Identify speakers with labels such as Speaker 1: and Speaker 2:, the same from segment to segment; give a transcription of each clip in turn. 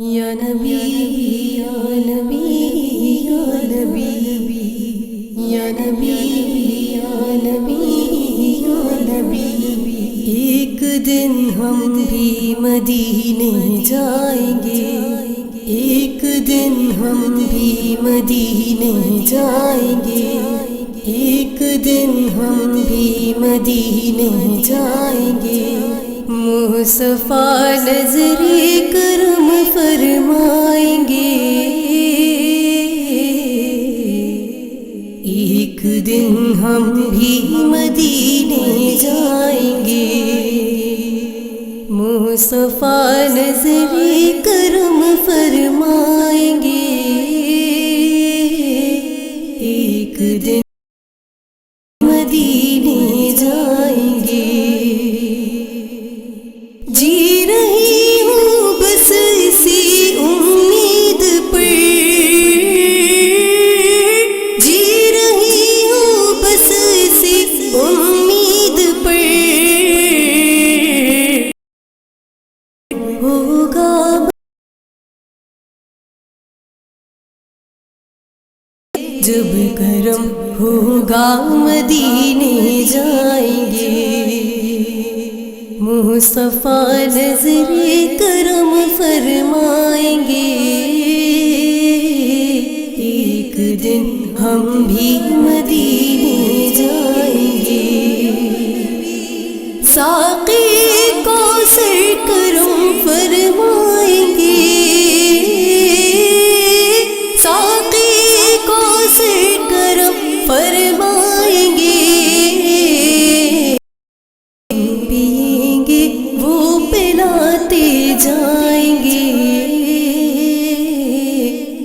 Speaker 1: یا نبی یا نبی یا نبی یا نبی یا نبی یا نبی، ایک دن ہم بھی مدینے جائیں گے، ایک دن ہم بھی مدینے جائیں گے، ایک دن ہم بھی مدینے جائیں گے، مصطفیٰ نظر کرم فرمائیں گے، ایک دن ہم بھی مدینے جائیں گے، مصطفیٰ نظر کرم فرمائیں گے، ایک دن مدینے جائیں گے، جی رہی ہوں بس اسی امید پر، جی رہی ہوں بس اسی امید پر، ہوگا جب کرم ہوگا مدینے جائیں گے، مصطفیٰ نظر کرم فرمائیں گے، ایک دن ہم بھی مدینے جائیں گے، ساقی کوثر کرم فرمائیں گے، ساقی کوثر کرم فرمائیں گے، پیئیں گے وہ پلاتے جائیں گے،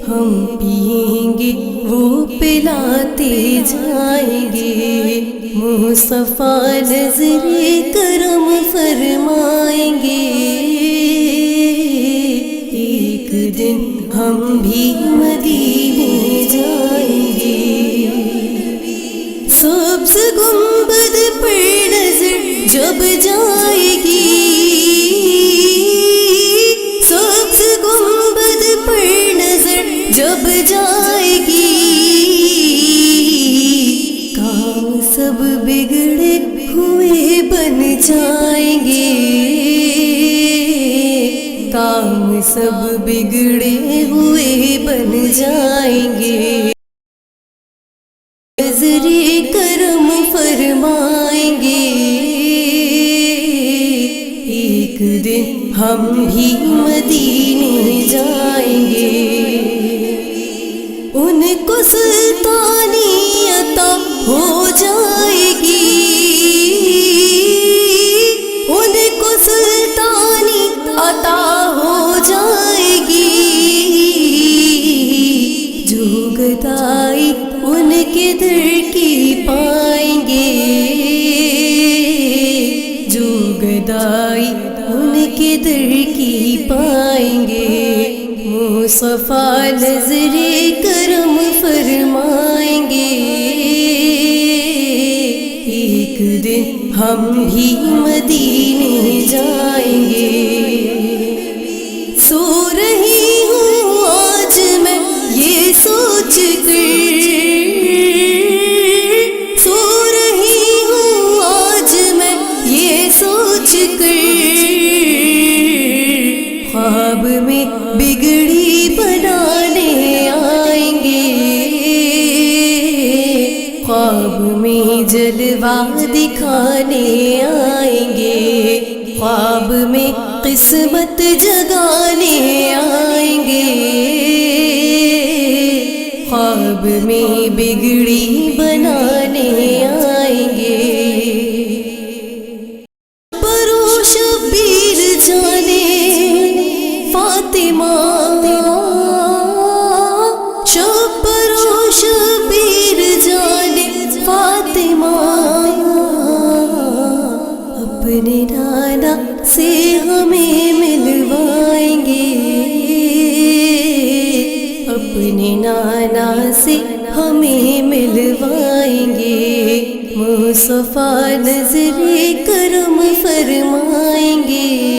Speaker 1: ہم پیئیں گے وہ پلاتے جائیں گے، مصطفیٰ نظر کرم فرمائیں گے، ایک دن ہم بھی مدینے جائیں گے، سبز گنبد پر نظر جب جائے گی، سبز گنبد پر نظر جب جائے گی، کام سب بگڑے ہوئے بن جائیں گے، کام سب بگڑے ہوئے بن جائیں گے، نظر کرم فرمائیں گے، ایک دن ہم بھی مدینے جائیں گے، ان کو سلطانی عطا ہو جائے گی، ان کو سلطانی عطا ہو جائے گی، جو گدائی ان کے در کی پائیں گے، جو گدائی ان کے در کی پائیں گے، مصطفیٰ نظر کرم فرمائیں گے، ایک دن ہم بھی مدینے جائیں گے، سو رہی ہوں آج میں یہ سوچ کر، سو رہی ہوں آج میں یہ سوچ کر، خواب میں بگڑی بنانے آئیں گے، خواب میں جلوہ دکھانے آئیں گے، خواب میں قسمت جگانے آئیں گے، خواب میں بگڑی بنانے آئیں گے، پرو شبیر جانے فاطمہ، پرو شبیر جانے فاطمہ، اپنے نانا سے ہمیں ملوائیں گے، اپنے نانا سے ہمیں ملوائیں گے، مصطفیٰ نظر